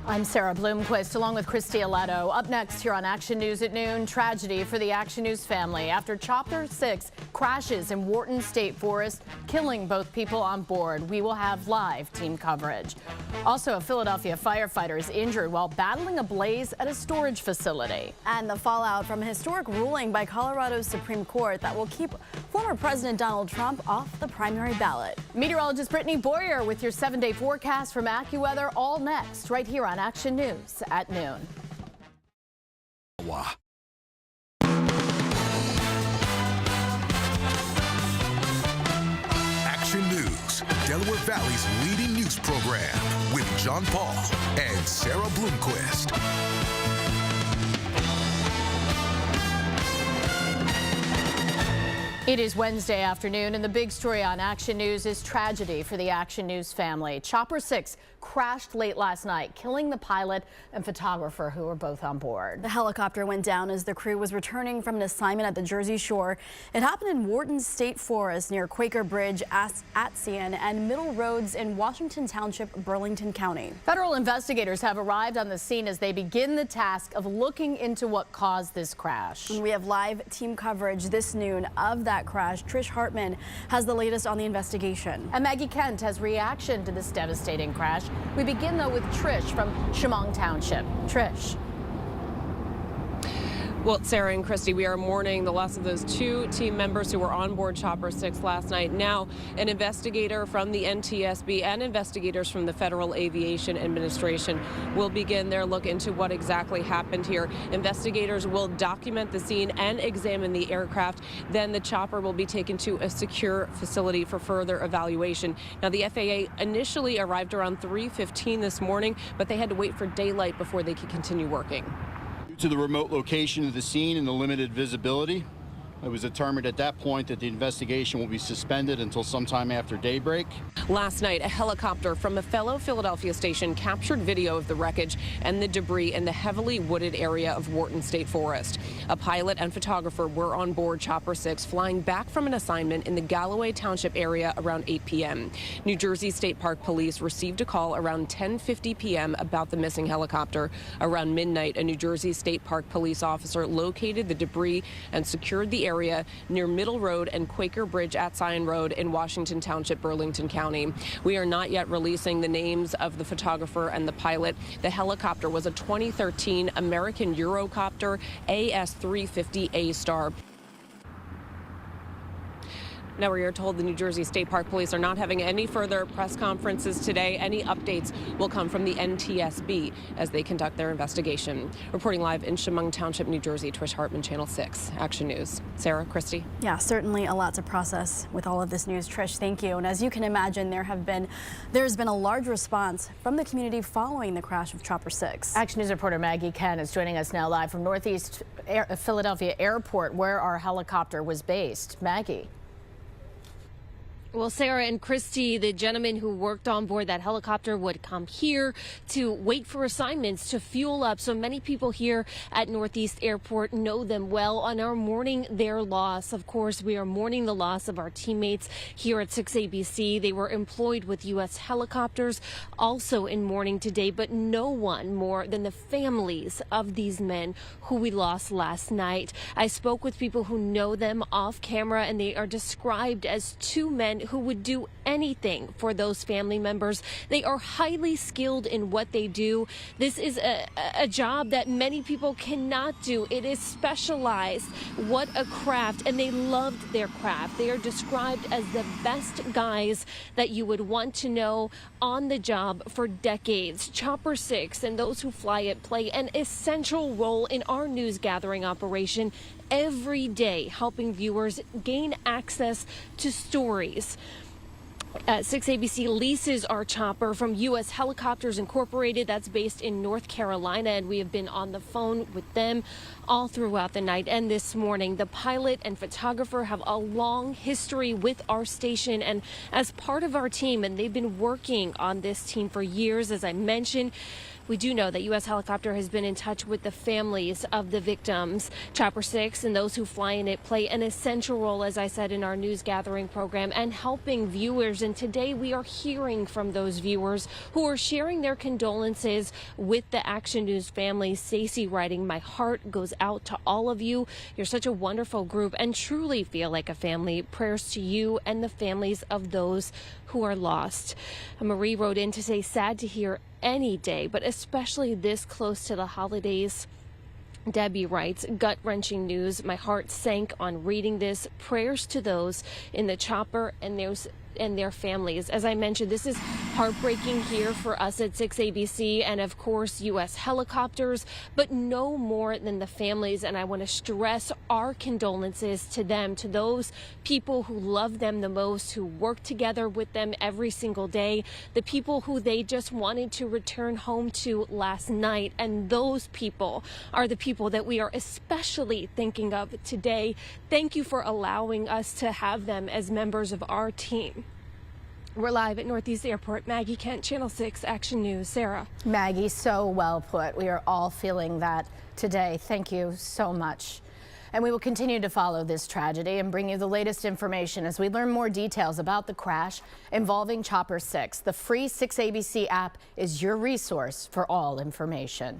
I'm Sarah Bloomquist along with Christy Aletto. Up next here on Action News at noon, tragedy for the Action News family after Chopper 6 crashes in Wharton State Forest, killing both people on board. We will have live team coverage. Also, a Philadelphia firefighter is injured while battling a blaze at a storage facility. And the fallout from a historic ruling by Colorado's Supreme Court that will keep former President Donald Trump off the primary ballot. Meteorologist Brittany Boyer with your 7-day forecast from AccuWeather, all next right here on Action News at noon. Action News, Delaware Valley's leading news program with John Paul and Sarah Bloomquist. It is Wednesday afternoon, and the big story on Action News is tragedy for the Action News family. Chopper 6 crashed late last night, killing the pilot and photographer who were both on board. The helicopter went down as the crew was returning from an assignment at the Jersey Shore. It happened in Wharton State Forest near Quaker Bridge, Atzian, and Middle Roads in Washington Township, Burlington County. Federal investigators have arrived on the scene as they begin the task of looking into what caused this crash. And we have live team coverage this noon of that crash. Trish Hartman has the latest on the investigation. And Maggie Kent has reaction to this devastating crash. We begin, though, with Trish from Chemung Township. Trish. Well, Sarah and Christy, we are mourning the loss of those two team members who were on board Chopper 6 last night. Now, an investigator from the NTSB and investigators from the Federal Aviation Administration will begin their look into what exactly happened here. Investigators will document the scene and examine the aircraft. Then the chopper will be taken to a secure facility for further evaluation. Now, the FAA initially arrived around 3:15 this morning, but they had to wait for daylight before they could continue working. Due to the remote location of the scene and the limited visibility, it was determined at that point that the investigation will be suspended until sometime after daybreak. Last night, a helicopter from a fellow Philadelphia station captured video of the wreckage and the debris in the heavily wooded area of Wharton State Forest. A pilot and photographer were on board Chopper 6, flying back from an assignment in the Galloway Township area around 8 p.m. New Jersey State Park Police received a call around 10:50 p.m. about the missing helicopter. Around midnight, a New Jersey State Park police officer located the debris and secured the area near Middle Road and Quaker Bridge at Zion Road in Washington Township, Burlington County. We are not yet releasing the names of the photographer and the pilot. The helicopter was a 2013 American Eurocopter AS-350 A-Star. Now, we are told the New Jersey State Park Police are not having any further press conferences today. Any updates will come from the NTSB as they conduct their investigation. Reporting live in Chemung Township, New Jersey, Trish Hartman, Channel 6, Action News. Sarah, Christy. Yeah, certainly a lot to process with all of this news. Trish, thank you. And as you can imagine, there's been a large response from the community following the crash of Chopper 6. Action News reporter Maggie Kent is joining us now live from Northeast Philadelphia Airport, where our helicopter was based. Maggie. Well, Sarah and Christy, the gentleman who worked on board that helicopter would come here to wait for assignments to fuel up. So many people here at Northeast Airport know them well and are mourning their loss. Of course, we are mourning the loss of our teammates here at 6ABC. They were employed with U.S. helicopters, also in mourning today, but no one more than the families of these men who we lost last night. I spoke with people who know them off camera, and they are described as two men who would do anything for those family members. They are highly skilled in what they do. This is a job that many people cannot do. It is specialized. What a craft, and they loved their craft. They are described as the best guys that you would want to know on the job for decades. Chopper 6 and those who fly it play an essential role in our news gathering operation every day, helping viewers gain access to stories. 6ABC leases our chopper from U.S. Helicopters Incorporated. That's based in North Carolina, and we have been on the phone with them all throughout the night and this morning. The pilot and photographer have a long history with our station and as part of our team, and they've been working on this team for years, as I mentioned. We do know that U.S. Helicopter has been in touch with the families of the victims. Chopper 6 and those who fly in it play an essential role, as I said, in our news gathering program and helping viewers And today we are hearing from those viewers who are sharing their condolences with the Action News family. Stacey writing, "My heart goes out to all of you. You're such a wonderful group and truly feel like a family. Prayers to you and the families of those who are lost." Marie wrote in to say, "Sad to hear any day, but especially this close to the holidays." Debbie writes, "Gut-wrenching news. My heart sank on reading this. Prayers to those in the chopper and their families." As I mentioned, this is heartbreaking here for us at 6 ABC and of course U.S. helicopters, but no more than the families. And I want to stress our condolences to them, to those people who love them the most, who work together with them every single day, the people who they just wanted to return home to last night. And those people are the people that we are especially thinking of today. Thank you for allowing us to have them as members of our team. We're live at Northeast Airport. Maggie Kent, Channel 6 Action News. Sarah. Maggie, so well put. We are all feeling that today. Thank you so much. And we will continue to follow this tragedy and bring you the latest information as we learn more details about the crash involving Chopper 6. The free 6 ABC app is your resource for all information.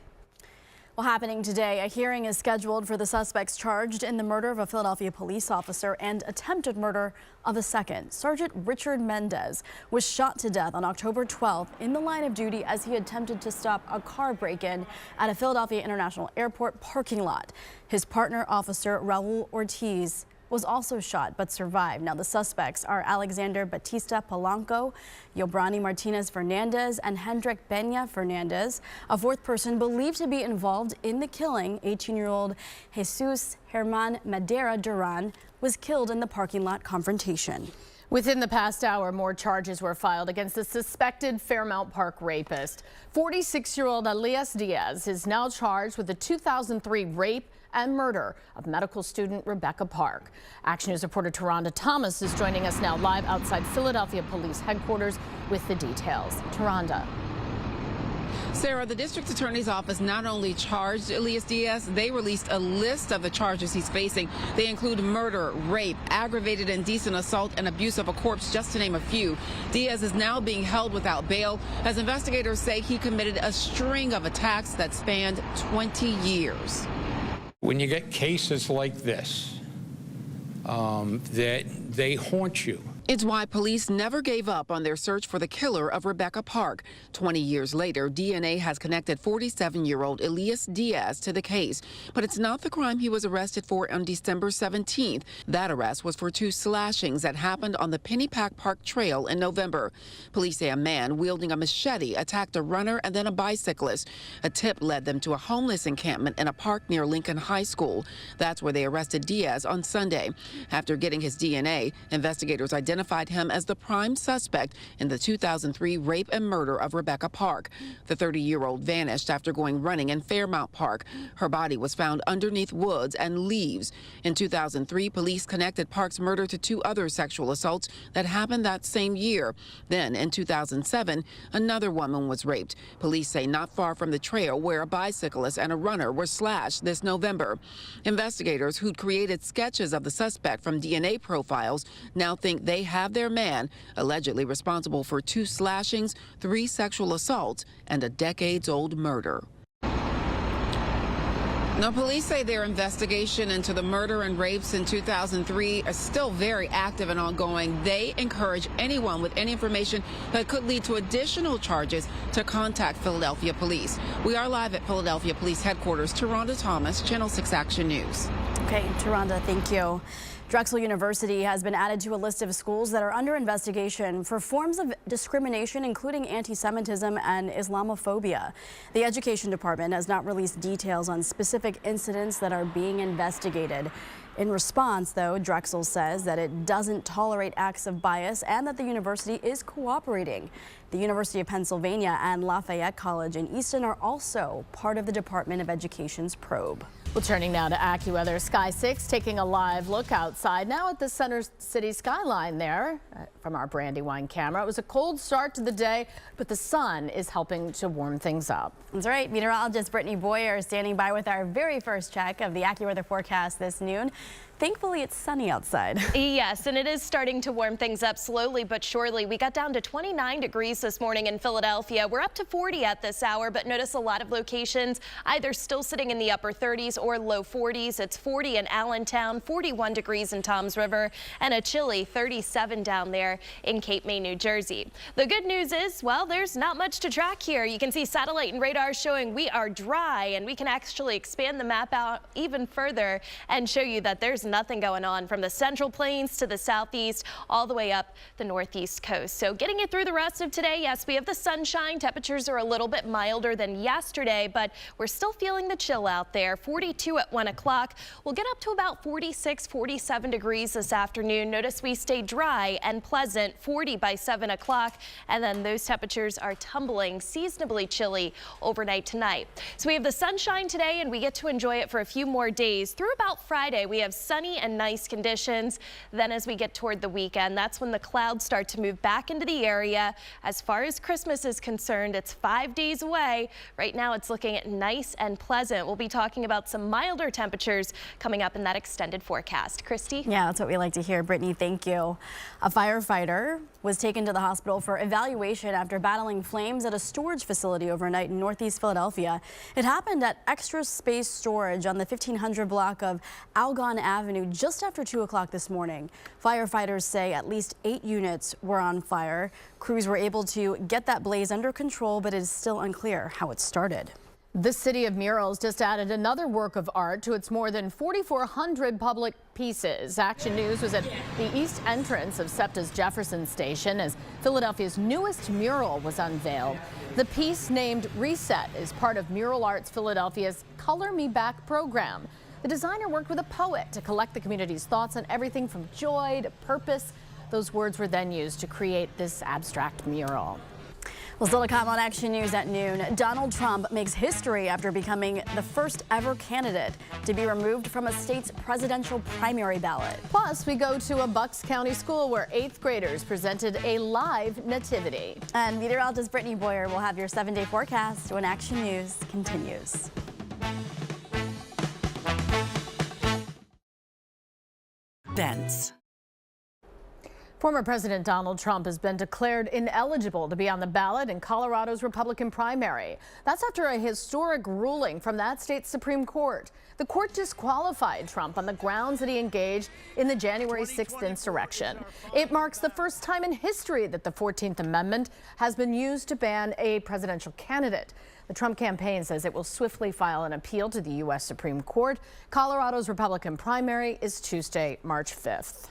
Well, happening today, a hearing is scheduled for the suspects charged in the murder of a Philadelphia police officer and attempted murder of a second. Sergeant Richard Mendez was shot to death on October 12th in the line of duty as he attempted to stop a car break-in at a Philadelphia International Airport parking lot. His partner, Officer Raul Ortiz, was also shot but survived. Now, the suspects are Alexander Batista Polanco, Yobrani Martinez Fernandez, and Hendrik Benya Fernandez. A fourth person believed to be involved in the killing, 18-year-old Jesus Herman Madera Duran, was killed in the parking lot confrontation. Within the past hour, more charges were filed against the suspected Fairmount Park rapist. 46-year-old Elias Diaz is now charged with the 2003 rape and murder of medical student Rebecca Park. Action News reporter Taronda Thomas is joining us now live outside Philadelphia Police Headquarters with the details. Taronda. Sarah, the district attorney's office not only charged Elias Diaz, they released a list of the charges he's facing. They include murder, rape, aggravated indecent assault, and abuse of a corpse, just to name a few. Diaz is now being held without bail as investigators say he committed a string of attacks that spanned 20 years. When you get cases like this, that they haunt you. It's why police never gave up on their search for the killer of Rebecca Park. 20 years later, DNA has connected 47-year-old Elias Diaz to the case. But it's not the crime he was arrested for on December 17th. That arrest was for 2 slashings that happened on the Pennypack Park Trail in November. Police say a man wielding a machete attacked a runner and then a bicyclist. A tip led them to a homeless encampment in a park near Lincoln High School. That's where they arrested Diaz on Sunday. After getting his DNA, investigators identified him as the prime suspect in the 2003 rape and murder of Rebecca Park. The 30-year-old vanished after going running in Fairmount Park. Her body was found underneath woods and leaves. In 2003, police connected Park's murder to 2 other sexual assaults that happened that same year. Then, in 2007, another woman was raped. Police say not far from the trail where a bicyclist and a runner were slashed this November. Investigators who'd created sketches of the suspect from DNA profiles now think they have their man, allegedly responsible for 2 slashings, 3 sexual assaults, and a decades-old murder. Now, police say their investigation into the murder and rapes in 2003 is still very active and ongoing. They encourage anyone with any information that could lead to additional charges to contact Philadelphia Police. We are live at Philadelphia Police Headquarters. Taronda Thomas, Channel 6 Action News. Okay, Taronda, thank you. Drexel University has been added to a list of schools that are under investigation for forms of discrimination, including anti-Semitism and Islamophobia. The Education Department has not released details on specific incidents that are being investigated. In response, though, Drexel says that it doesn't tolerate acts of bias and that the university is cooperating. The University of Pennsylvania and Lafayette College in Easton are also part of the Department of Education's probe. Well, turning now to AccuWeather. Sky 6 taking a live look outside now at the Center City skyline there from our Brandywine camera. It was a cold start to the day, but the sun is helping to warm things up. That's right. Meteorologist Brittany Boyer is standing by with our very first check of the AccuWeather forecast this noon. Thankfully, it's sunny outside. Yes, and it is starting to warm things up slowly but surely. We got down to 29 degrees this morning in Philadelphia. We're up to 40 at this hour, but notice a lot of locations either still sitting in the upper 30s or low 40s. It's 40 in Allentown, 41 degrees in Toms River, and a chilly 37 down there in Cape May, New Jersey. The good news is, well, there's not much to track here. You can see satellite and radar showing we are dry, and we can actually expand the map out even further and show you that there's nothing going on from the Central Plains to the southeast all the way up the northeast coast. So getting you through the rest of today, yes, we have the sunshine. Temperatures are a little bit milder than yesterday, but we're still feeling the chill out there. 42 at 1 o'clock. We'll get up to about 46, 47 degrees this afternoon. Notice we stay dry and pleasant, 40 by 7 o'clock, and then those temperatures are tumbling seasonably chilly overnight tonight. So we have the sunshine today, and we get to enjoy it for a few more days. Through about Friday, we have sunny and nice conditions. Then as we get toward the weekend, that's when the clouds start to move back into the area. As far as Christmas is concerned, it's 5 days away. Right now it's looking at nice and pleasant. We'll be talking about some milder temperatures coming up in that extended forecast. Christy? Yeah, that's what we like to hear. Brittany, thank you. A firefighter was taken to the hospital for evaluation after battling flames at a storage facility overnight in northeast Philadelphia. It happened at Extra Space Storage on the 1500 block of Algon Avenue just after 2 o'clock this morning. Firefighters say at least 8 units were on fire. Crews were able to get that blaze under control, but it is still unclear how it started. The City of Murals just added another work of art to its more than 4,400 public pieces. Action News was at the east entrance of SEPTA's Jefferson Station as Philadelphia's newest mural was unveiled. The piece, named Reset, is part of Mural Arts Philadelphia's Color Me Back program. The designer worked with a poet to collect the community's thoughts on everything from joy to purpose. Those words were then used to create this abstract mural. Well, still to come on Action News at noon, Donald Trump makes history after becoming the first ever candidate to be removed from a state's presidential primary ballot. Plus, we go to a Bucks County school where 8th graders presented a live nativity. And meteorologist Brittany Boyer will have your 7-day forecast when Action News continues. Benz. Former President Donald Trump has been declared ineligible to be on the ballot in Colorado's Republican primary. That's after a historic ruling from that state's Supreme Court. The court disqualified Trump on the grounds that he engaged in the January 6th insurrection. It marks the first time in history that the 14th Amendment has been used to ban a presidential candidate. The Trump campaign says it will swiftly file an appeal to the U.S. Supreme Court. Colorado's Republican primary is Tuesday, March 5th.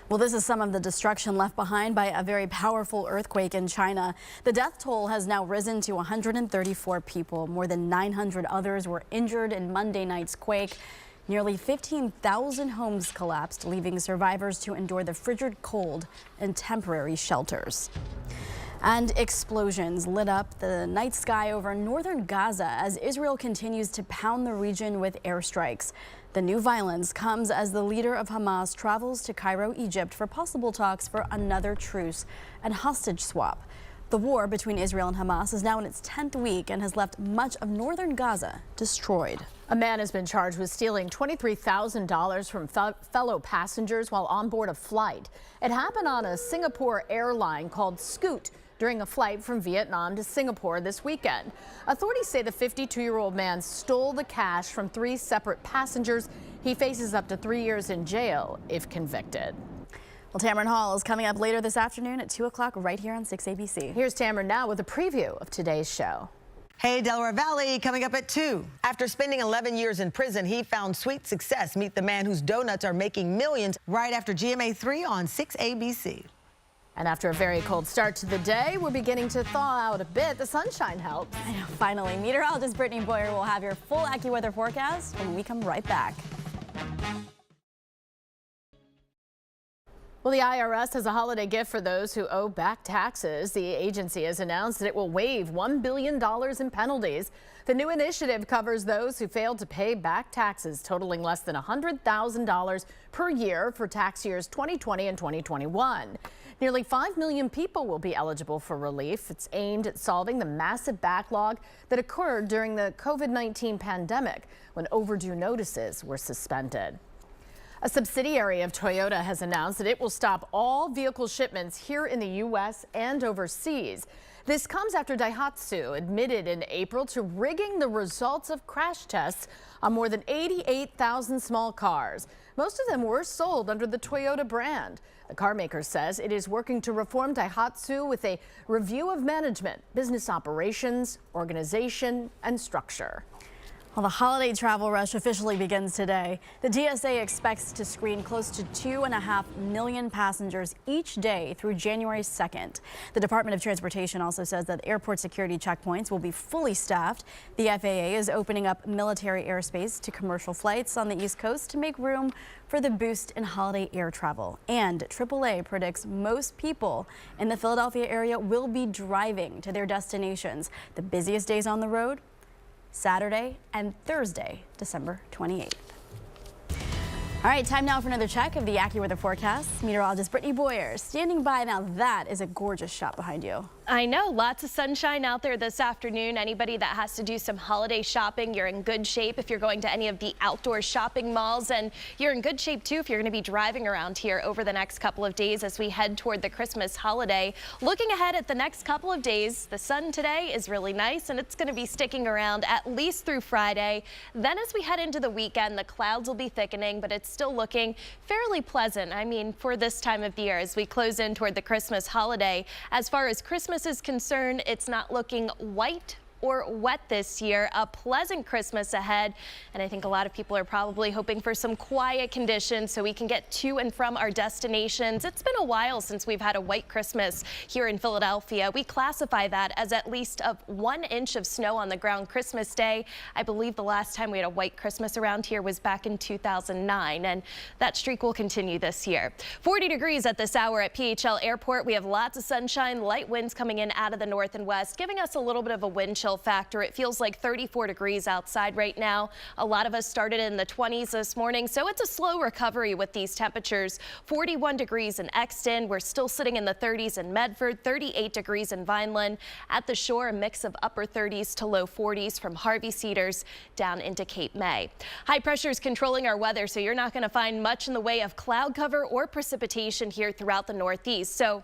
Well, this is some of the destruction left behind by a very powerful earthquake in China. The death toll has now risen to 134 people. More than 900 others were injured in Monday night's quake. Nearly 15,000 homes collapsed, leaving survivors to endure the frigid cold in temporary shelters. And explosions lit up the night sky over northern Gaza as Israel continues to pound the region with airstrikes. The new violence comes as the leader of Hamas travels to Cairo, Egypt for possible talks for another truce and hostage swap. The war between Israel and Hamas is now in its 10th week and has left much of northern Gaza destroyed. A man has been charged with stealing $23,000 from fellow passengers while on board a flight. It happened on a Singapore airline called Scoot during a flight from Vietnam to Singapore this weekend. Authorities say the 52-year-old man stole the cash from 3 separate passengers. He faces up to 3 years in jail if convicted. Well, Tamron Hall is coming up later this afternoon at 2 o'clock right here on 6 ABC. Here's Tamron now with a preview of today's show. Hey, Delaware Valley, coming up at 2. After spending 11 years in prison, he found sweet success. Meet the man whose donuts are making millions right after GMA 3 on 6 ABC. And after a very cold start to the day, we're beginning to thaw out a bit. The sunshine helps. I know, finally. Meteorologist Brittany Boyer will have your full AccuWeather forecast when we come right back. Well, the IRS has a holiday gift for those who owe back taxes. The agency has announced that it will waive $1 billion in penalties. The new initiative covers those who failed to pay back taxes totaling less than $100,000 per year for tax years 2020 and 2021. Nearly 5 million people will be eligible for relief. It's aimed at solving the massive backlog that occurred during the COVID-19 pandemic when overdue notices were suspended. A subsidiary of Toyota has announced that it will stop all vehicle shipments here in the U.S. and overseas. This comes after Daihatsu admitted in April to rigging the results of crash tests on more than 88,000 small cars. Most of them were sold under the Toyota brand. The car maker says it is working to reform Daihatsu with a review of management, business operations, organization, and structure. Well, the holiday travel rush officially begins today. The TSA expects to screen close to 2.5 million passengers each day through January 2nd. The Department of Transportation also says that airport security checkpoints will be fully staffed. The FAA is opening up military airspace to commercial flights on the East Coast to make room for the boost in holiday air travel. And AAA predicts most people in the Philadelphia area will be driving to their destinations. The busiest days on the road: Saturday and Thursday, December 28th. All right, time now for another check of the AccuWeather forecast. Meteorologist Brittany Boyer standing by. Now that is a gorgeous shot behind you. I know, lots of sunshine out there this afternoon. Anybody that has to do some holiday shopping, you're in good shape if you're going to any of the outdoor shopping malls, and you're in good shape too if you're going to be driving around here over the next couple of days as we head toward the Christmas holiday. Looking ahead at the next couple of days, the sun today is really nice and it's going to be sticking around at least through Friday. Then as we head into the weekend, the clouds will be thickening, but it's still looking fairly pleasant. I mean, for this time of the year as we close in toward the Christmas holiday. As far as Christmas is concerned, it's not looking white or wet this year. A pleasant Christmas ahead, and I think a lot of people are probably hoping for some quiet conditions so we can get to and from our destinations. It's been a while since we've had a white Christmas here in Philadelphia. We classify that as at least 1 inch of snow on the ground Christmas Day. I believe the last time we had a white Christmas around here was back in 2009, and that streak will continue this year. 40 degrees at this hour at PHL Airport. We have lots of sunshine, light winds coming in out of the north and west, giving us a little bit of a wind chill factor. It feels like 34 degrees outside right now. A lot of us started in the 20s this morning, so it's a slow recovery with these temperatures. 41 degrees in Exton. We're still sitting in the 30s in Medford, 38 degrees in Vineland. At the shore, a mix of upper 30s to low 40s from Harvey Cedars down into Cape May. High pressure is controlling our weather, so you're not going to find much in the way of cloud cover or precipitation here throughout the Northeast. So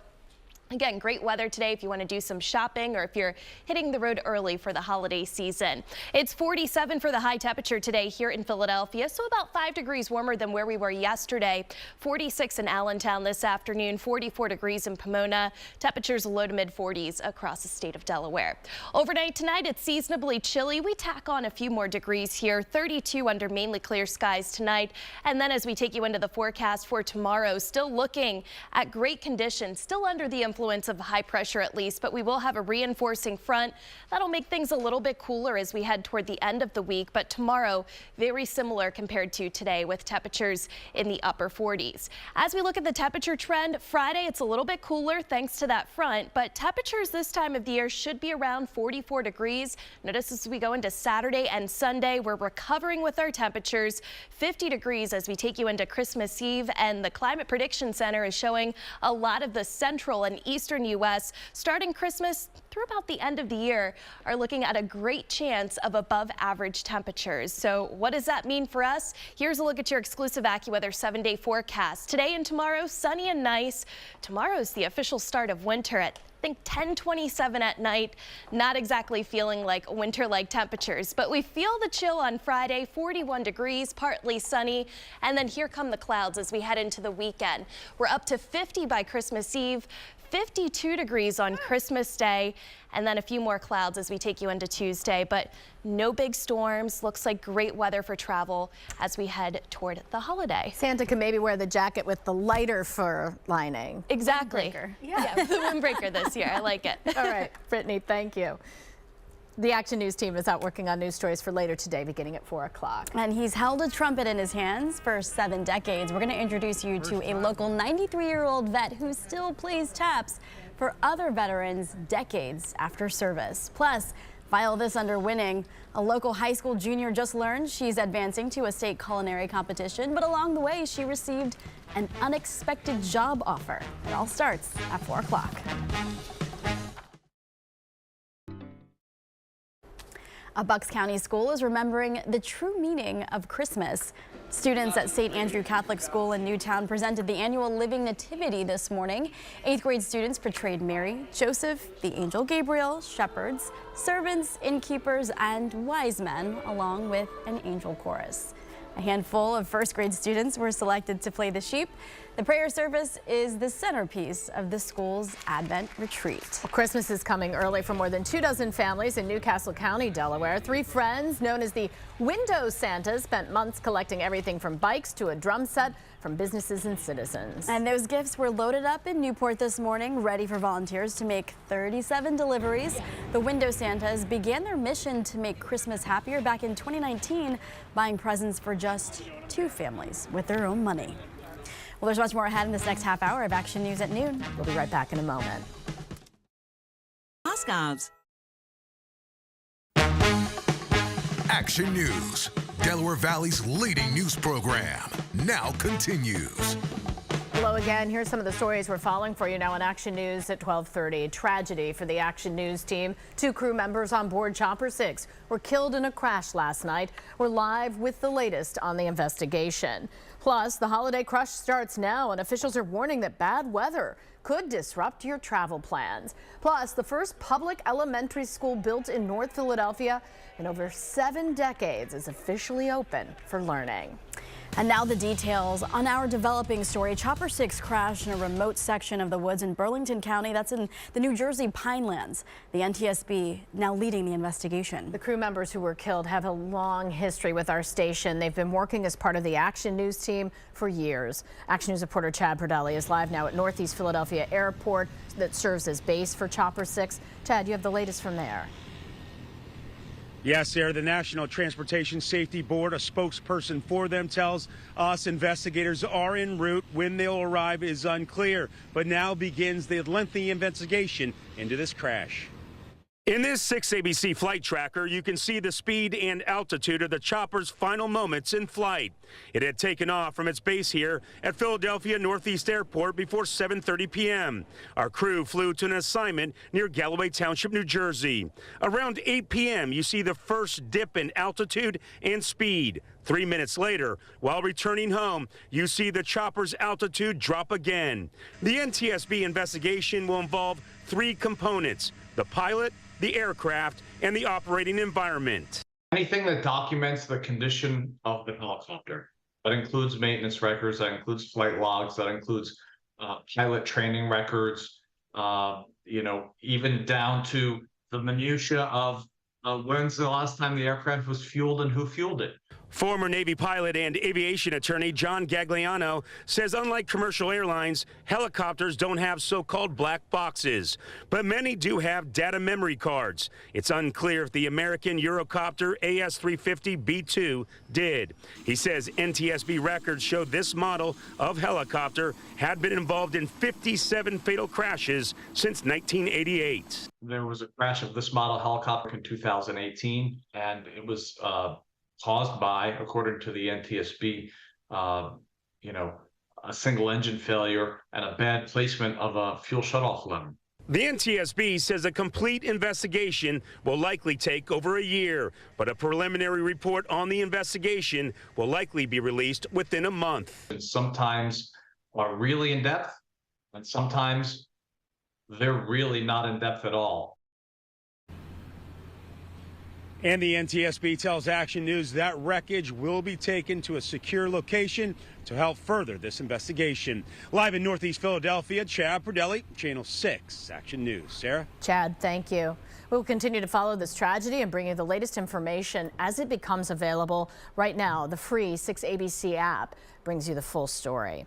again, great weather today if you want to do some shopping or if you're hitting the road early for the holiday season. It's 47 for the high temperature today here in Philadelphia, so about 5 degrees warmer than where we were yesterday. 46 in Allentown this afternoon, 44 degrees in Pomona. Temperatures low to mid 40s across the state of Delaware. Overnight tonight, it's seasonably chilly. We tack on a few more degrees here, 32 under mainly clear skies tonight. And then as we take you into the forecast for tomorrow, still looking at great conditions, still under the influence of high pressure at least, but we will have a reinforcing front that'll make things a little bit cooler as we head toward the end of the week. But tomorrow, very similar compared to today with temperatures in the upper 40s. As we look at the temperature trend, Friday, it's a little bit cooler thanks to that front, but temperatures this time of the year should be around 44 degrees. Notice as we go into Saturday and Sunday, we're recovering with our temperatures, 50 degrees as we take you into Christmas Eve, and the Climate Prediction Center is showing a lot of the central and eastern U.S. starting Christmas through about the end of the year are looking at a great chance of above average temperatures. So what does that mean for us? Here's a look at your exclusive AccuWeather 7-day forecast. Today and tomorrow, sunny and nice. Tomorrow's the official start of winter at I think 10:27 at night. Not exactly feeling like winter-like temperatures, but we feel the chill on Friday, 41 degrees, partly sunny, and then here come the clouds as we head into the weekend. We're up to 50 by Christmas Eve, 52 degrees on Christmas Day, and then a few more clouds as we take you into Tuesday, but no big storms. Looks like great weather for travel as we head toward the holiday. Santa can maybe wear the jacket with the lighter fur lining. Exactly. Windbreaker. Yeah, the windbreaker this year. I like it. All right, Brittany, thank you. The Action News team is out working on news stories for later today, beginning at 4 o'clock. And he's held a trumpet in his hands for 7 decades. We're going to introduce you to a local 93-year-old vet who still plays taps for other veterans decades after service. Plus, file this under winning. A local high school junior just learned she's advancing to a state culinary competition, but along the way, she received an unexpected job offer. It all starts at 4 o'clock. A Bucks County school is remembering the true meaning of Christmas. Students at St. Andrew Catholic School in Newtown presented the annual Living Nativity this morning. 8th grade students portrayed Mary, Joseph, the angel Gabriel, shepherds, servants, innkeepers, and wise men, along with an angel chorus. A handful of 1st grade students were selected to play the sheep. The prayer service is the centerpiece of the school's Advent retreat. Well, Christmas is coming early for more than 24 families in Newcastle County, Delaware. 3 friends known as the Window Santa spent months collecting everything from bikes to a drum set from businesses and citizens. And those gifts were loaded up in Newport this morning, ready for volunteers to make 37 deliveries. The Window Santas began their mission to make Christmas happier back in 2019, buying presents for just 2 families with their own money. Well, there's much more ahead in this next half hour of Action News at noon. We'll be right back in a moment. Moscov's Action News, Delaware Valley's leading news program, now continues. Hello again. Here's some of the stories we're following for you now on Action News at 12:30. Tragedy for the Action News team. 2 crew members on board Chopper 6 were killed in a crash last night. We're live with the latest on the investigation. Plus, the holiday crush starts now, and officials are warning that bad weather could disrupt your travel plans. Plus, the first public elementary school built in North Philadelphia in over 7 decades is officially open for learning. And now the details on our developing story. Chopper 6 crashed in a remote section of the woods in Burlington County. That's in the New Jersey Pinelands. The NTSB now leading the investigation. The crew members who were killed have a long history with our station. They've been working as part of the Action News team for years. Action News reporter Chad Perdelli is live now at Northeast Philadelphia Airport that serves as base for Chopper 6. Chad, you have the latest from there. Yes, Sarah, the National Transportation Safety Board, a spokesperson for them, tells us investigators are en route. When they'll arrive is unclear, but now begins the lengthy investigation into this crash. In this 6ABC flight tracker, you can see the speed and altitude of the chopper's final moments in flight. It had taken off from its base here at Philadelphia Northeast Airport before 7:30 p.m. Our crew flew to an assignment near Galloway Township, New Jersey. Around 8 p.m., you see the first dip in altitude and speed. 3 minutes later, while returning home, you see the chopper's altitude drop again. The NTSB investigation will involve 3 components: the pilot, the aircraft, and the operating environment. Anything that documents the condition of the helicopter. That includes maintenance records, that includes flight logs, that includes pilot training records, even down to the minutia of when's the last time the aircraft was fueled and who fueled it. Former Navy pilot and aviation attorney John Gagliano says unlike commercial airlines, helicopters don't have so-called black boxes, but many do have data memory cards. It's unclear if the American Eurocopter AS-350B2 did. He says NTSB records show this model of helicopter had been involved in 57 fatal crashes since 1988. There was a crash of this model helicopter in 2018, and it was caused by, according to the NTSB, a single engine failure and a bad placement of a fuel shutoff lever. The NTSB says a complete investigation will likely take over a year, but a preliminary report on the investigation will likely be released within a month. And sometimes are really in depth, and sometimes they're really not in depth at all. And the NTSB tells Action News that wreckage will be taken to a secure location to help further this investigation. Live in Northeast Philadelphia, Chad Perdelli, Channel 6 Action News. Sarah? Chad, thank you. We'll continue to follow this tragedy and bring you the latest information as it becomes available. Right now, the free 6ABC app brings you the full story.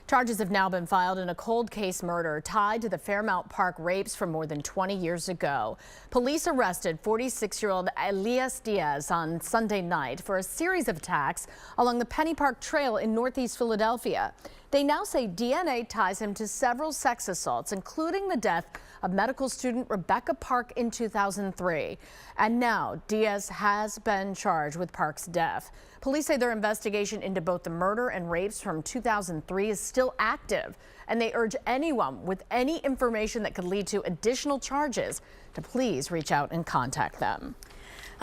Charges have now been filed in a cold case murder tied to the Fairmount Park rapes from more than 20 years ago. Police arrested 46-year-old Elias Diaz on Sunday night for a series of attacks along the Penny Park Trail in Northeast Philadelphia. They now say DNA ties him to several sex assaults, including the death of medical student Rebecca Park in 2003. And now Diaz has been charged with Park's death. Police say their investigation into both the murder and rapes from 2003 is still active, and they urge anyone with any information that could lead to additional charges to please reach out and contact them.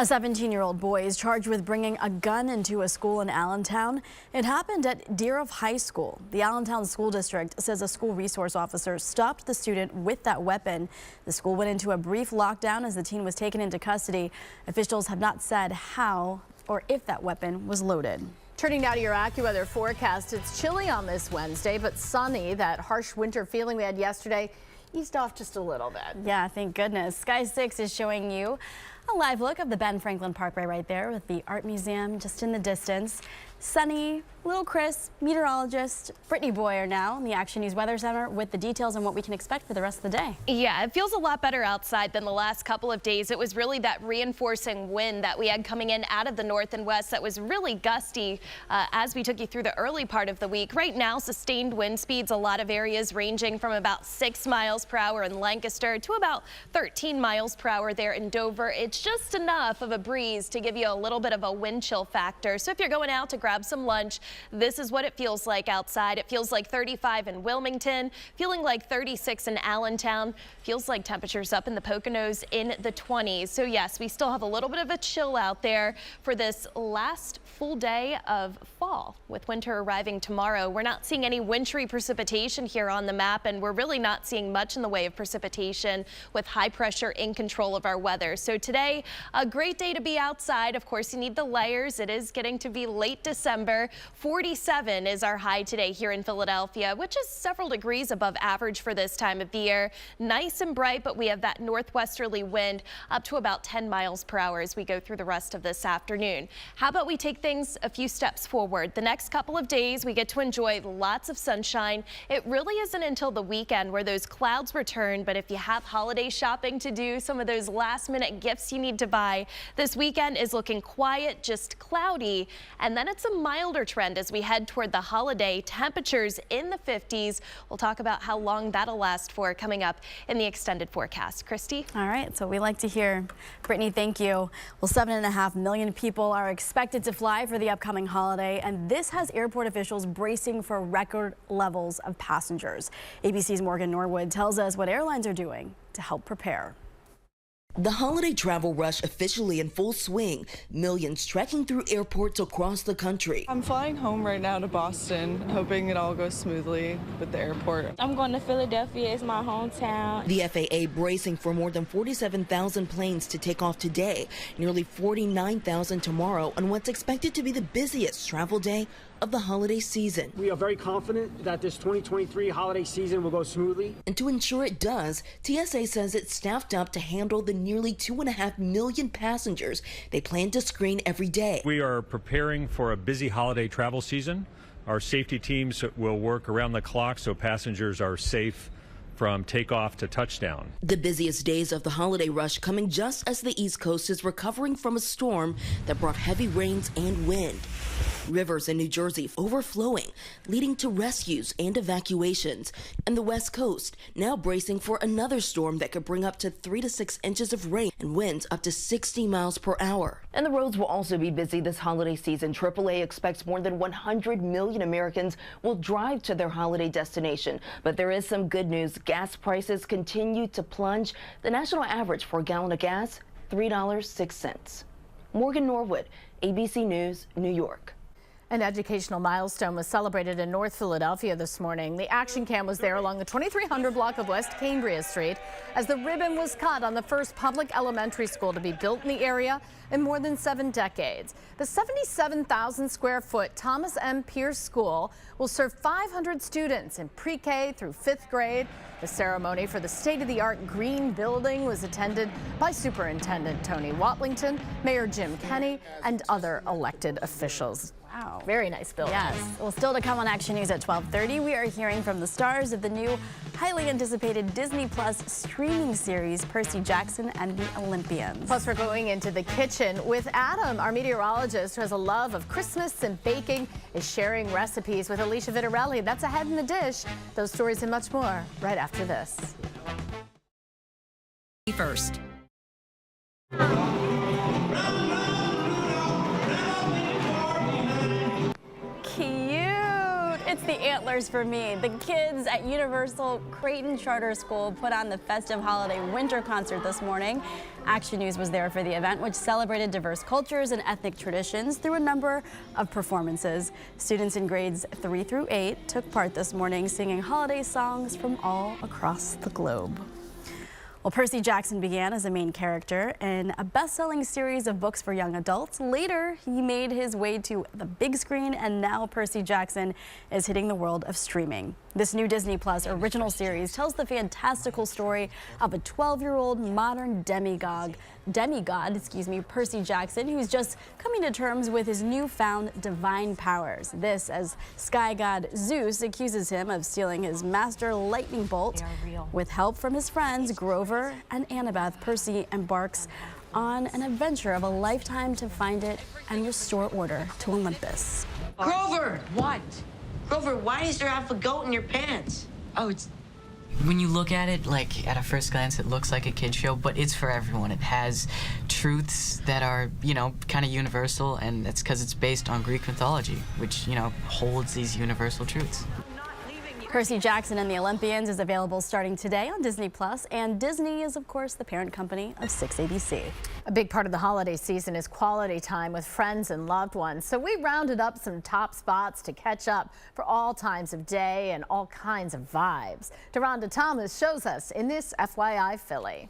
A 17-year-old boy is charged with bringing a gun into a school in Allentown. It happened at Deerhoff High School. The Allentown School District says a school resource officer stopped the student with that weapon. The school went into a brief lockdown as the teen was taken into custody. Officials have not said how or if that weapon was loaded. Turning now to your AccuWeather forecast. It's chilly on this Wednesday, but sunny. That harsh winter feeling we had yesterday eased off just a little bit. Yeah, thank goodness. Sky 6 is showing you a live look of the Ben Franklin Parkway right there with the Art Museum just in the distance. Sunny, a little crisp. Meteorologist Brittany Boyer now in the Action News Weather Center with the details on what we can expect for the rest of the day. Yeah, it feels a lot better outside than the last couple of days. It was really that reinforcing wind that we had coming in out of the north and west that was really gusty as we took you through the early part of the week. Right now, sustained wind speeds, a lot of areas ranging from about 6 miles per hour in Lancaster to about 13 miles per hour there in Dover. It's just enough of a breeze to give you a little bit of a wind chill factor. So if you're going out to grab some lunch, this is what it feels like outside. It feels like 35 in Wilmington, feeling like 36 in Allentown, feels like temperatures up in the Poconos in the 20s. So yes, we still have a little bit of a chill out there for this last full day of fall. With winter arriving tomorrow, we're not seeing any wintry precipitation here on the map, and we're really not seeing much in the way of precipitation with high pressure in control of our weather. So today, a great day to be outside. Of course, you need the layers. It is getting to be late December. 47 is our high today here in Philadelphia, which is several degrees above average for this time of the year. Nice and bright, but we have that northwesterly wind up to about 10 miles per hour as we go through the rest of this afternoon. How about we take things a few steps forward? The next couple of days, we get to enjoy lots of sunshine. It really isn't until the weekend where those clouds return, but if you have holiday shopping to do, some of those last-minute gifts you need to buy, this weekend is looking quiet, just cloudy, and then it's a milder trend as we head toward the holiday. Temperatures in the 50s. We'll talk about how long that'll last for coming up in the extended forecast. Christy? All right, so we like to hear. Brittany, thank you. Well, 7.5 million people are expected to fly for the upcoming holiday, and this has airport officials bracing for record levels of passengers. ABC's Morgan Norwood tells us what airlines are doing to help prepare. The holiday travel rush officially in full swing. Millions trekking through airports across the country. I'm flying home right now to Boston, hoping it all goes smoothly with the airport. I'm going to Philadelphia. It's my hometown. The FAA bracing for more than 47,000 planes to take off today, nearly 49,000 tomorrow on what's expected to be the busiest travel day of the holiday season. We are very confident that this 2023 holiday season will go smoothly. And to ensure it does, TSA says it's staffed up to handle the nearly 2.5 million passengers they plan to screen every day. We are preparing for a busy holiday travel season. Our safety teams will work around the clock so passengers are safe from takeoff to touchdown. The busiest days of the holiday rush coming just as the East Coast is recovering from a storm that brought heavy rains and wind. Rivers in New Jersey overflowing, leading to rescues and evacuations. And the West Coast now bracing for another storm that could bring up to 3 to 6 inches of rain and winds up to 60 miles per hour. And the roads will also be busy this holiday season. AAA expects more than 100 million Americans will drive to their holiday destination. But there is some good news. Gas prices continue to plunge. The national average for a gallon of gas, $3.06. Morgan Norwood, ABC News, New York. An educational milestone was celebrated in North Philadelphia this morning. The action cam was there along the 2300 block of West Cambria Street as the ribbon was cut on the first public elementary school to be built in the area in more than 7 decades. The 77,000 square foot Thomas M. Pierce School will serve 500 students in pre-K through 5th grade. The ceremony for the state-of-the-art green building was attended by Superintendent Tony Watlington, Mayor Jim Kenney, and other elected officials. Wow. Very nice building. Yes. Well, still to come on Action News at 12:30, we are hearing from the stars of the new, highly anticipated Disney Plus streaming series, Percy Jackson and the Olympians. Plus, we're going into the kitchen with Adam, our meteorologist who has a love of Christmas and baking, is sharing recipes with Alicia Vitarelli. That's ahead in the dish. Those stories and much more right after this. First. It's the antlers for me. The kids at Universal Creighton Charter School put on the festive holiday winter concert this morning. Action News was there for the event, which celebrated diverse cultures and ethnic traditions through a number of performances. Students in grades 3 through 8 took part this morning singing holiday songs from all across the globe. Well, Percy Jackson began as a main character in a best-selling series of books for young adults. Later, he made his way to the big screen, and now Percy Jackson is hitting the world of streaming. This new Disney Plus original series tells the fantastical story of a 12-year-old modern demigod, Percy Jackson, who's just coming to terms with his newfound divine powers. This as sky god Zeus accuses him of stealing his master lightning bolt. With help from his friends Grover and Annabeth, Percy embarks on an adventure of a lifetime to find it and restore order to Olympus. Grover! What? Grover, why is there half a goat in your pants? Oh, it's... When you look at it, like, at a first glance, it looks like a kid's show, but it's for everyone. It has truths that are, you know, kind of universal, and that's because it's based on Greek mythology, which, you know, holds these universal truths. Percy Jackson and the Olympians is available starting today on Disney Plus, and Disney is, of course, the parent company of 6ABC. A big part of the holiday season is quality time with friends and loved ones. So we rounded up some top spots to catch up for all times of day and all kinds of vibes. Deronda Thomas shows us in this FYI Philly.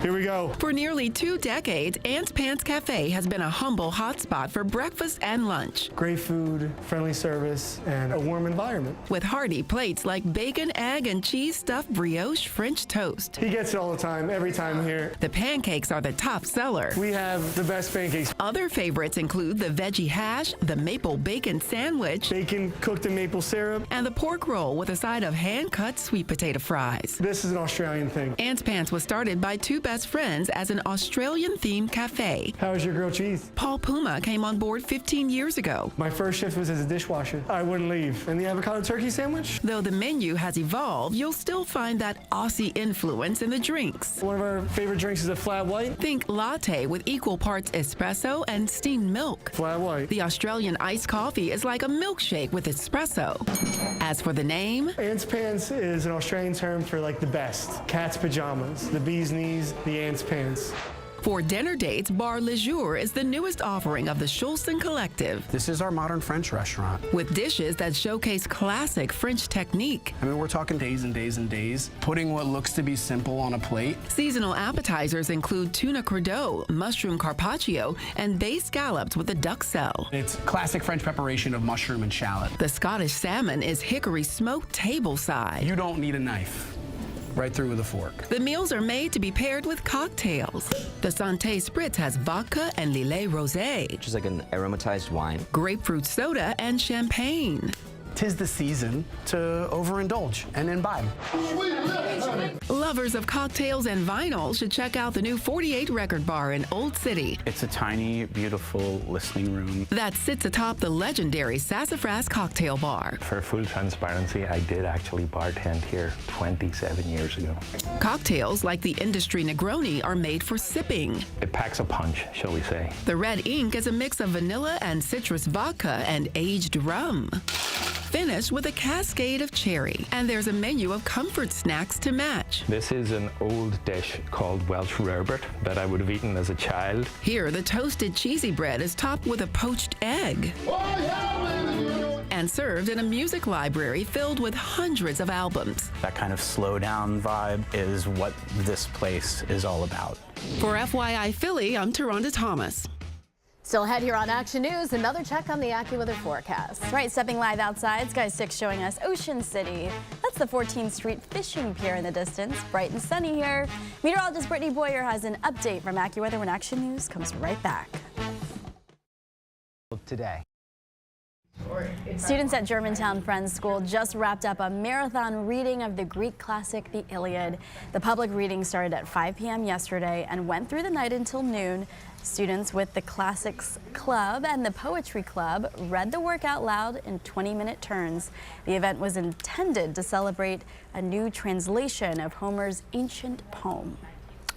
Here we go. For nearly 2 decades, Ants Pants Cafe has been a humble hotspot for breakfast and lunch. Great food, friendly service, and a warm environment. With hearty plates like bacon, egg, and cheese stuffed brioche French toast. He gets it all the time, every time here. The pancakes are the top seller. We have the best pancakes. Other favorites include the veggie hash, the maple bacon sandwich, bacon cooked in maple syrup, and the pork roll with a side of hand-cut sweet potato fries. This is an Australian thing. Ants Pants was started by two best friends as an Australian-themed cafe. How is your grilled cheese? Paul Puma came on board 15 years ago. My first shift was as a dishwasher. I wouldn't leave. And the avocado turkey sandwich? Though the menu has evolved, you'll still find that Aussie influence in the drinks. One of our favorite drinks is a flat white. Think latte with equal parts espresso and steamed milk. Flat white. The Australian iced coffee is like a milkshake with espresso. As for the name, Ants Pants is an Australian term for like the best. Cat's pajamas, the bee's knees, the ants pants. For dinner dates, Bar Le Jour is the newest offering of the Schulzen Collective. This is our modern French restaurant. With dishes that showcase classic French technique. I mean, we're talking days and days and days, putting what looks to be simple on a plate. Seasonal appetizers include tuna credo, mushroom carpaccio, and bay scallops with a duck cell. It's classic French preparation of mushroom and shallot. The Scottish salmon is hickory smoked tableside. You don't need a knife. Right through with a fork. The meals are made to be paired with cocktails. The Santé Spritz has vodka and Lillet Rosé, which is like an aromatized wine, grapefruit soda, and champagne. 'Tis the season to overindulge and imbibe. Lovers of cocktails and vinyl should check out the new 48 Record Bar in Old City. It's a tiny, beautiful listening room that sits atop the legendary Sassafras Cocktail Bar. For full transparency, I did actually bartend here 27 years ago. Cocktails like the industry Negroni are made for sipping. It packs a punch, shall we say. The red ink is a mix of vanilla and citrus vodka and aged rum. Finished with a cascade of cherry. And there's a menu of comfort snacks to match. This is an old dish called Welsh rarebit that I would have eaten as a child. Here, the toasted cheesy bread is topped with a poached egg. And served in a music library filled with hundreds of albums. That kind of slow down vibe is what this place is all about. For FYI Philly, I'm Deronda Thomas. Still ahead here on Action News, another check on the AccuWeather forecast. Right, stepping live outside, Sky 6 showing us Ocean City. That's the 14th Street Fishing Pier in the distance. Bright and sunny here. Meteorologist Brittany Boyer has an update from AccuWeather when Action News comes right back. Today. Students at Germantown Friends School just wrapped up a marathon reading of the Greek classic, The Iliad. The public reading started at 5 p.m. yesterday and went through the night until noon. Students with the Classics Club and the Poetry Club read the work out loud in 20-minute turns. The event was intended to celebrate a new translation of Homer's ancient poem.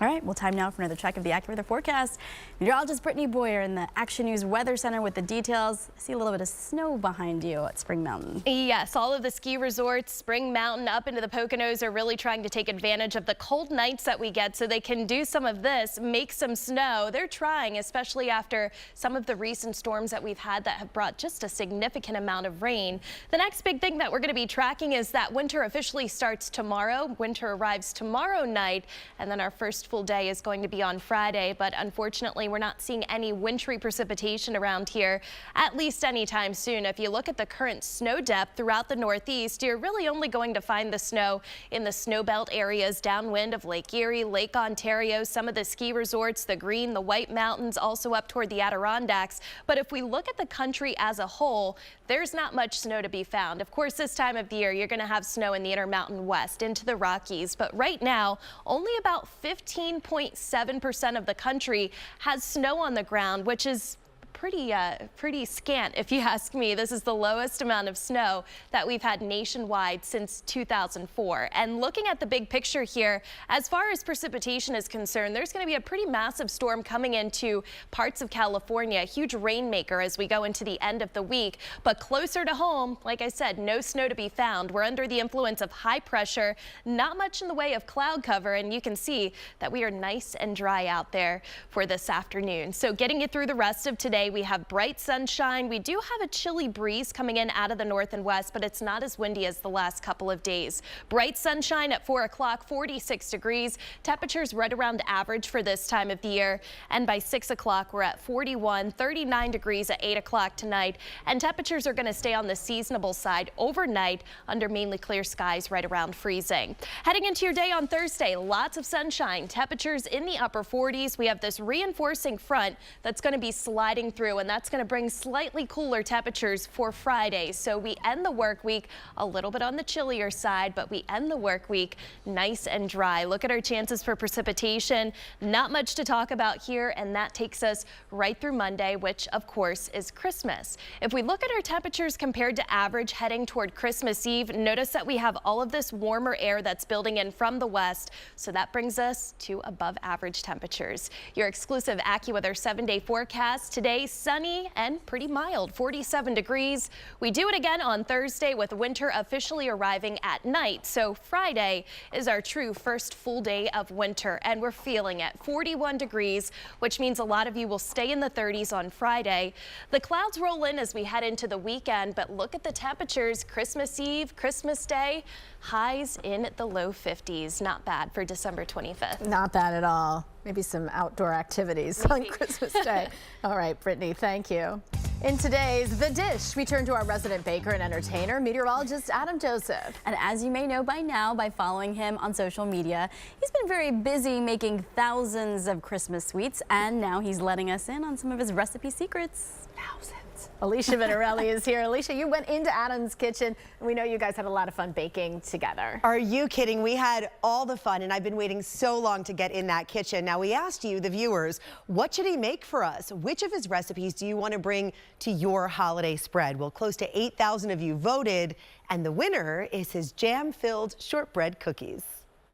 All right, well, time now for another check of the AccuWeather forecast. Meteorologist Brittany Boyer in the Action News Weather Center with the details. I see a little bit of snow behind you at Spring Mountain. Yes, all of the ski resorts, Spring Mountain up into the Poconos, are really trying to take advantage of the cold nights that we get so they can do some of this, make some snow. They're trying, especially after some of the recent storms that we've had that have brought just a significant amount of rain. The next big thing that we're going to be tracking is that winter officially starts tomorrow. Winter arrives tomorrow night, and then our first full day is going to be on Friday, but unfortunately we're not seeing any wintry precipitation around here, at least anytime soon. If you look at the current snow depth throughout the Northeast, you're really only going to find the snow in the snowbelt areas downwind of Lake Erie, Lake Ontario, some of the ski resorts, the Green, the White Mountains, also up toward the Adirondacks. But if we look at the country as a whole, there's not much snow to be found. Of course, this time of the year, you're going to have snow in the Intermountain West into the Rockies, but right now, only about 15.7% of the country has snow on the ground, which is pretty scant, if you ask me. This is the lowest amount of snow that we've had nationwide since 2004. And looking at the big picture here, as far as precipitation is concerned, there's going to be a pretty massive storm coming into parts of California, a huge rainmaker as we go into the end of the week. But closer to home, like I said, no snow to be found. We're under the influence of high pressure, not much in the way of cloud cover, and you can see that we are nice and dry out there for this afternoon. So getting you through the rest of today, we have bright sunshine. We do have a chilly breeze coming in out of the north and west, but it's not as windy as the last couple of days. Bright sunshine at 4 o'clock, 46 degrees. Temperatures right around average for this time of the year. And by 6 o'clock, we're at 41, 39 degrees at 8 o'clock tonight. And temperatures are going to stay on the seasonable side overnight under mainly clear skies right around freezing. Heading into your day on Thursday, lots of sunshine. Temperatures in the upper 40s. We have this reinforcing front that's going to be sliding through, and that's going to bring slightly cooler temperatures for Friday. So we end the work week a little bit on the chillier side, but we end the work week nice and dry. Look at our chances for precipitation. Not much to talk about here, and that takes us right through Monday, which of course is Christmas. If we look at our temperatures compared to average heading toward Christmas Eve, notice that we have all of this warmer air that's building in from the west, so that brings us to above average temperatures. Your exclusive AccuWeather 7-day forecast today: sunny and pretty mild, 47 degrees. We do it again on Thursday with winter officially arriving at night. So Friday is our true first full day of winter, and we're feeling it. 41 degrees, which means a lot of you will stay in the 30s on Friday. The clouds roll in as we head into the weekend, but look at the temperatures. Christmas Eve, Christmas Day, highs in the low 50s. Not bad for December 25th. Not bad at all. Maybe some outdoor activities on Christmas Day. All right, Brittany, thank you. In today's The Dish, we turn to our resident baker and entertainer, meteorologist Adam Joseph. And as you may know by now, by following him on social media, he's been very busy making thousands of Christmas sweets, and now he's letting us in on some of his recipe secrets. Thousands. Alicia Vinarelli is here. Alicia, you went into Adam's kitchen, and we know you guys had a lot of fun baking together. Are you kidding? We had all the fun, and I've been waiting so long to get in that kitchen. Now, we asked you, the viewers, what should he make for us? Which of his recipes do you want to bring to your holiday spread? Well, close to 8,000 of you voted, and the winner is his jam-filled shortbread cookies.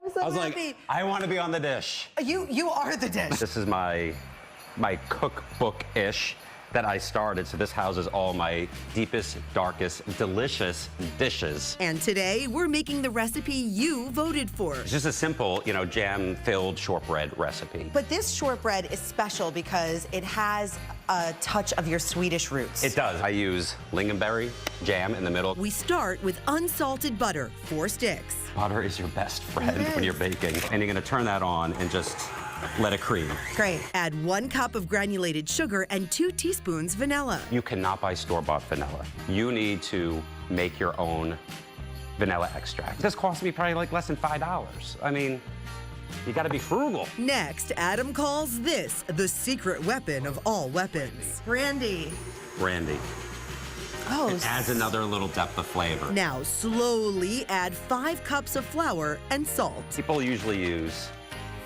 I was like, I want to be on the dish. You are the dish. This is my cookbook-ish that I started, so this houses all my deepest, darkest, delicious dishes. And today, we're making the recipe you voted for. It's just a simple, jam-filled shortbread recipe. But this shortbread is special because it has a touch of your Swedish roots. It does. I use lingonberry jam in the middle. We start with unsalted butter, 4 sticks. Butter is your best friend when you're baking. And you're gonna turn that on and just let it cream. Great. Add 1 cup of granulated sugar and 2 teaspoons vanilla. You cannot buy store-bought vanilla. You need to make your own vanilla extract. This cost me probably like less than $5. I mean, you gotta be frugal. Next, Adam calls this the secret weapon of all weapons. Brandy. Brandy. Oh, it adds another little depth of flavor. Now, slowly add 5 cups of flour and salt. People usually use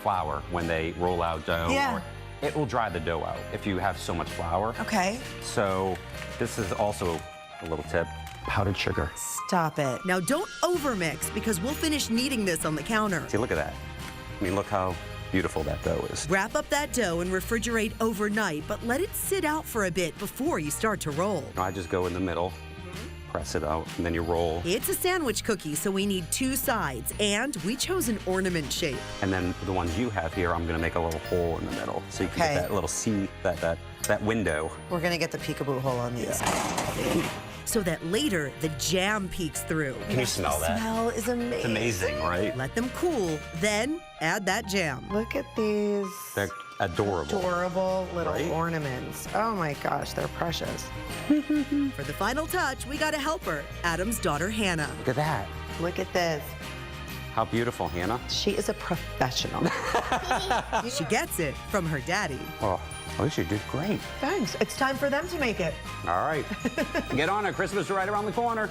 flour when they roll out dough. Yeah. Or it will dry the dough out if you have so much flour. Okay. So this is also a little tip, powdered sugar. Stop it. Now don't overmix because we'll finish kneading this on the counter. See, look at that. I mean, look how beautiful that dough is. Wrap up that dough and refrigerate overnight, but let it sit out for a bit before you start to roll. I just go in the middle, press it out, and then you roll. It's a sandwich cookie, so we need 2 sides, and we chose an ornament shape. And then the ones you have here, I'm gonna make a little hole in the middle, so you can get that little C, that window. We're gonna get the peekaboo hole on these. So that later the jam peeks through. Can you smell that? The smell is amazing. It's amazing, right? Let them cool, then add that jam. Look at these. They're adorable. Adorable little ornaments. Oh my gosh, they're precious. For the final touch, we got a helper, Adam's daughter, Hannah. Look at that. Look at this. How beautiful, Hannah. She is a professional. She gets it from her daddy. Oh, Alicia did great. Thanks. It's time for them to make it. All right. Get on it. Christmas is right around the corner.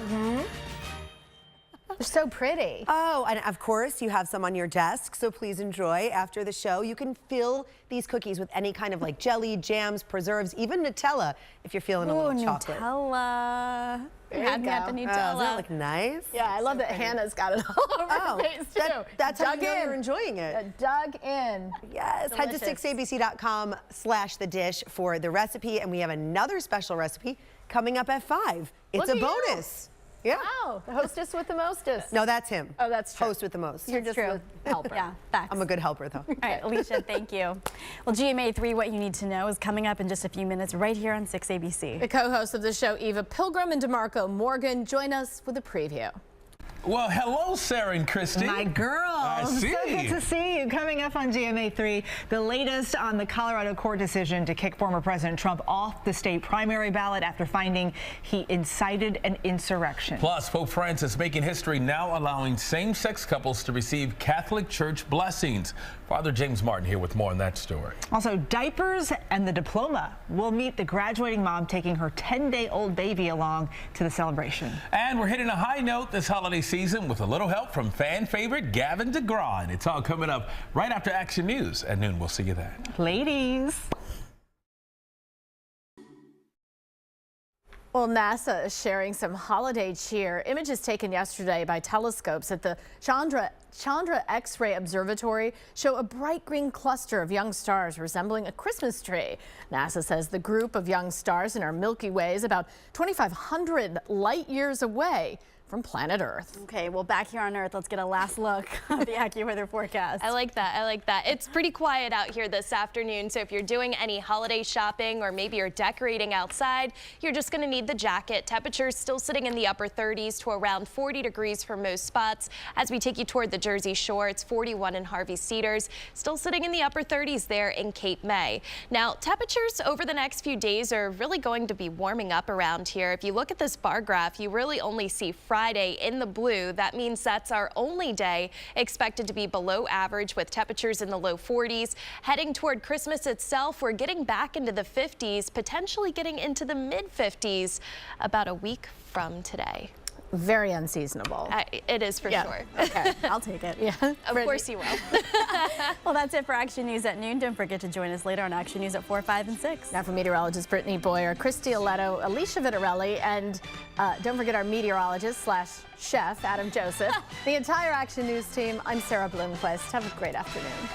They're so pretty. Oh, and of course, you have some on your desk, so please enjoy. After the show, you can fill these cookies with any kind of like jelly, jams, preserves, even Nutella if you're feeling a little chocolate. Nutella. There you Had go. the Nutella. Does that look nice? Yeah, I love that Hannah's got it all over her face, too. That's how Dug you know in. you're enjoying it. Dug in. Yes, head to Delicious. 6abc.com/thedish for the recipe, and we have another special recipe coming up at 5. It's Look a at you. bonus. Yeah. Wow, the hostess with the mostest. No, that's him. Oh, that's true. Host with the most. You're just a helper. Yeah, facts. I'm a good helper, though. All right, Alicia, thank you. Well, GMA3, What You Need to Know is coming up in just a few minutes right here on 6ABC. The co-host of the show, Eva Pilgrim and DeMarco Morgan, join us with a preview. Well, hello, Sarah and Christy. My girls. I see. So good to see you. Coming up on GMA3, the latest on the Colorado court decision to kick former President Trump off the state primary ballot after finding he incited an insurrection. Plus, Pope Francis making history now allowing same-sex couples to receive Catholic Church blessings. Father James Martin here with more on that story. Also, diapers and the diploma. We'll meet the graduating mom taking her 10-day-old baby along to the celebration. And we're hitting a high note this holiday season with a little help from fan favorite Gavin DeGraw. It's all coming up right after Action News at noon. We'll see you then. Ladies. Well, NASA is sharing some holiday cheer. Images taken yesterday by telescopes at the Chandra X-ray Observatory show a bright green cluster of young stars resembling a Christmas tree. NASA says the group of young stars in our Milky Way is about 2,500 light years away from planet Earth. Okay, well, back here on Earth, let's get a last look at the AccuWeather forecast. I like that. I like that. It's pretty quiet out here this afternoon, so if you're doing any holiday shopping or maybe you're decorating outside, you're just going to need the jacket. Temperatures still sitting in the upper 30s to around 40 degrees for most spots. As we take you toward the Jersey Shore, it's 41 in Harvey Cedars, still sitting in the upper 30s there in Cape May. Now, temperatures over the next few days are really going to be warming up around here. If you look at this bar graph, you really only see Friday in the blue. That means that's our only day expected to be below average with temperatures in the low 40s. Heading toward Christmas itself, we're getting back into the 50s, potentially getting into the mid 50s about a week from today. Very unseasonable. It is for sure. Okay, I'll take it. Yeah, of course you will. Well, that's it for Action News at noon. Don't forget to join us later on Action News at 4, 5, and 6. Now for meteorologist Brittany Boyer, Christy Aletto, Alicia Vitarelli, and don't forget our meteorologist / chef, Adam Joseph. The entire Action News team, I'm Sarah Bloomquist. Have a great afternoon.